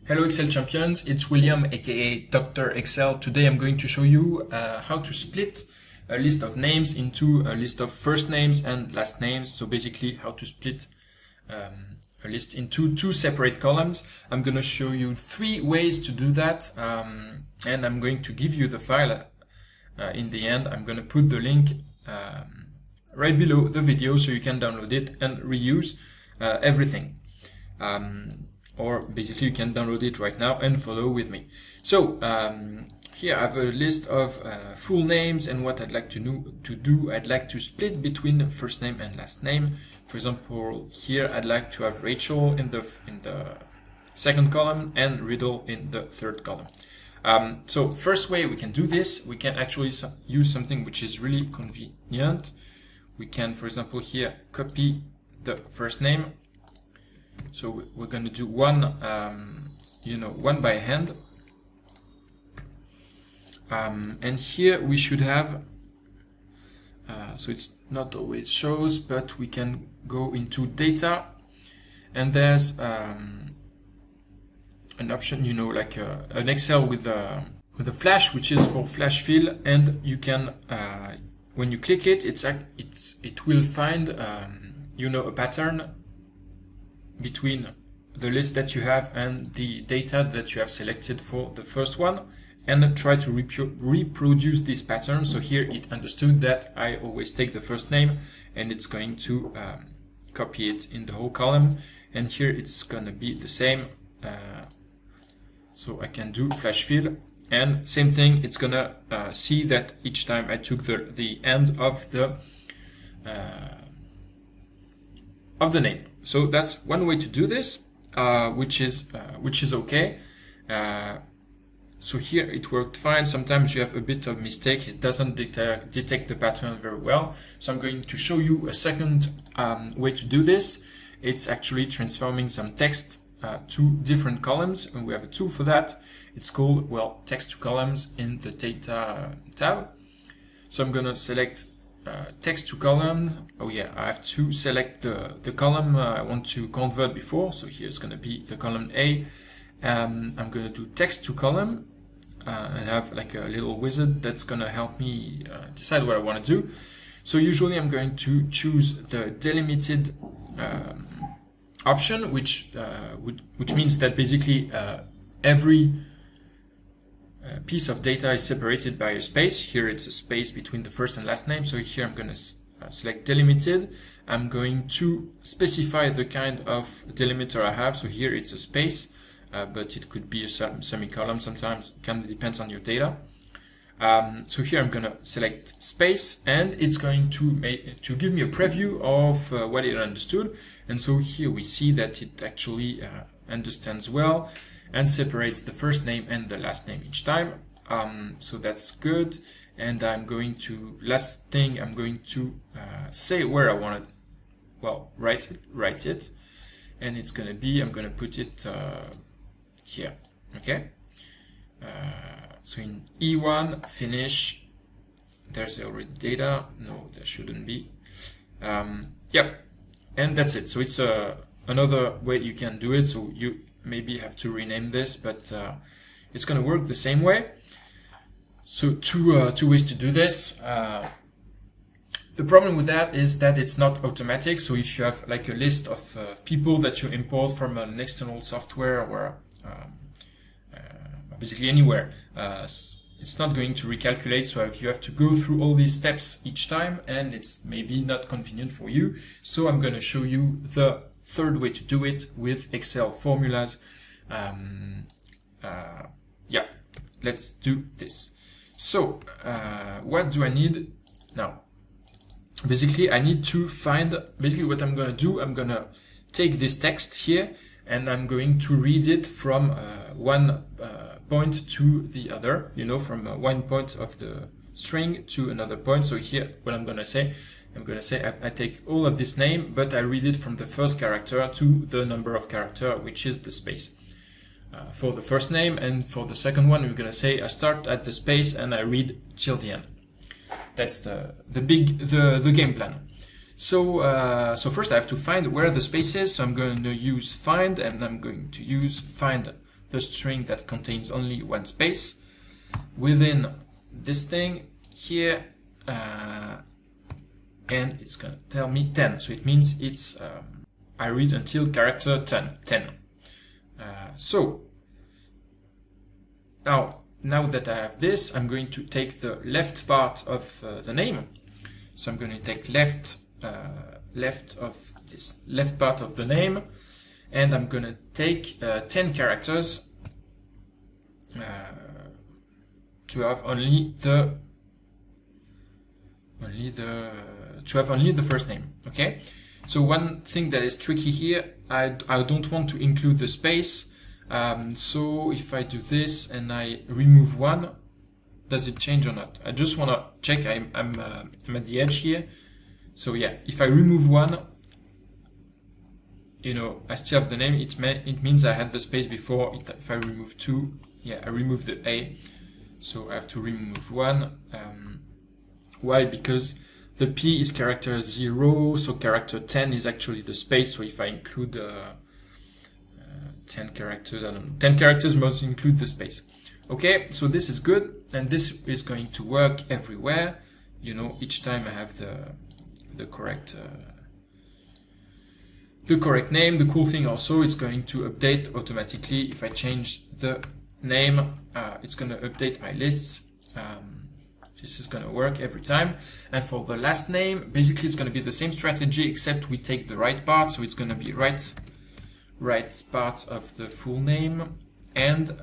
Hello Excel champions, it's William aka Dr. Excel. Today I'm going to show you how to split a list of names into a list of first names and last names. So basically how to split a list into two separate columns. I'm going to show you 3 ways to do that, and I'm going to give you the file in the end. I'm going to put the link right below the video so you can download it and reuse everything. Or basically you can download it right now and follow with me. So here I have a list of full names, and what I'd like to do, I'd like to split between first name and last name. For example, here I'd like to have Rachel in the second column and Riddle in the third column. So first way we can do this, we can actually use something which is really convenient. We can, for example, here copy the first name. So we're going to do one by hand. And here we should have, so it's not always shows, but we can go into data, and there's an option, like an Excel with a flash, which is for flash fill, and you can, when you click it, it will find, a pattern between the list that you have and the data that you have selected for the first one, and try to reproduce this pattern. So here it understood that I always take the first name, and it's going to copy it in the whole column, and here it's gonna be the same. So I can do flash fill, and same thing, it's gonna see that each time I took the end of the name. So that's one way to do this, which is okay. So here it worked fine. Sometimes you have a bit of mistake. It doesn't detect the pattern very well. So I'm going to show you a second way to do this. It's actually transforming some text to different columns, and we have a tool for that. It's called, text to columns in the data tab. So I'm gonna select text to columns. I have to select the column I want to convert before. So here's going to be the column A. I'm going to do text to column and have like a little wizard that's going to help me decide what I want to do. So usually I'm going to choose the delimited option, which means that basically every piece of data is separated by a space. Here it's a space between the first and last name. So here I'm going to select delimited. I'm going to specify the kind of delimiter I have. So here it's a space, but it could be a semicolon sometimes. It kind of depends on your data. So here I'm going to select space, and it's going to give me a preview of what it understood. And so here we see that it actually understands well and separates the first name and the last name each time. So that's good. And last thing, I'm going to say where I want it, write it. And it's going to be, I'm going to put it here, okay? So in E1, finish, there's already data. No, there shouldn't be. And that's it. So it's another way you can do it. So you maybe have to rename this, but it's going to work the same way. So two ways to do this. The problem with that is that it's not automatic. So if you have like a list of people that you import from an external software or basically anywhere, it's not going to recalculate. So if you have to go through all these steps each time, and it's maybe not convenient for you. So I'm going to show you the third way to do it with Excel formulas. Let's do this. So what do I need now? Basically I need to find, what I'm going to do, I'm going to take this text here, and I'm going to read it from one point to the other, from one point of the string to another point. So here what I'm going to say, I take all of this name, but I read it from the first character to the number of character, which is the space. For the first name, and for the second one, we're going to say I start at the space and I read till the end. That's the game plan. So first I have to find where the space is. So I'm going to use find, and I'm going to use find the string that contains only one space within this thing here, and it's gonna tell me 10. So it means it's I read until character 10. So now that I have this, I'm going to take the left part of the name. So I'm going to take left of this left part of the name, and I'm going to take 10 characters to have only the first name. Okay. So one thing that is tricky here, I don't want to include the space. So if I do this and I remove one, does it change or not? I just want to check. I'm at the edge here. So yeah, if I remove one, you know, I still have the name. It means I had the space before. If I remove two, yeah, I remove the A. So I have to remove one. Why? Because the P is character 0, so character 10 is actually the space. So if I include 10 characters, I don't know, 10 characters must include the space. Okay, so this is good, and this is going to work everywhere. You know, each time I have the correct name. The cool thing also, it's going to update automatically. If I change the name, it's going to update my lists. This is going to work every time. And for the last name, basically it's going to be the same strategy, except we take the right part. So it's going to be right part of the full name. And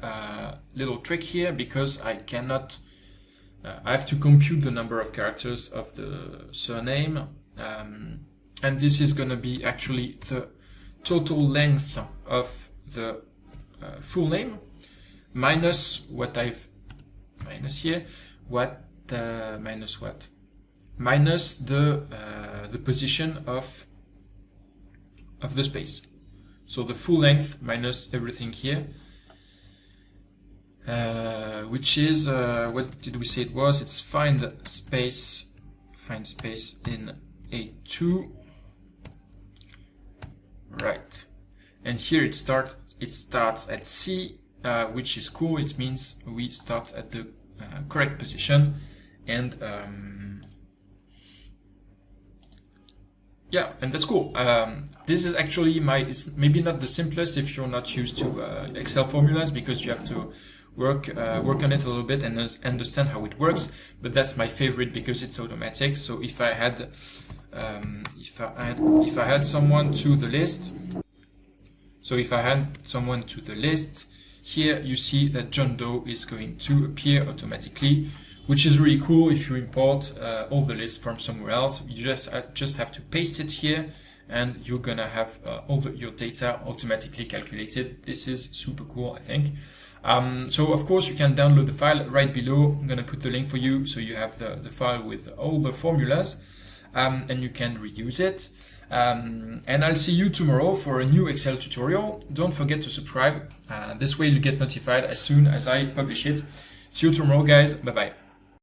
little trick here, because I cannot, I have to compute the number of characters of the surname. And this is going to be actually the total length of the full name minus what I've minus here. Minus what? Minus the position of the space. So the full length minus everything here, which is what did we say it was? It's find space in A2, right? And here it starts at C, which is cool. It means we start at the correct position. And yeah, and that's cool. This is actually it's maybe not the simplest if you're not used to Excel formulas, because you have to work on it a little bit and understand how it works. But that's my favorite because it's automatic. So if I had someone to the list, here you see that John Doe is going to appear automatically, which is really cool. If you import all the lists from somewhere else, you just have to paste it here, and you're gonna have all your data automatically calculated. This is super cool, I think. So of course you can download the file right below. I'm gonna put the link for you, so you have the file with all the formulas, and you can reuse it. And I'll see you tomorrow for a new Excel tutorial. Don't forget to subscribe. This way you get notified as soon as I publish it. See you tomorrow, guys. Bye bye.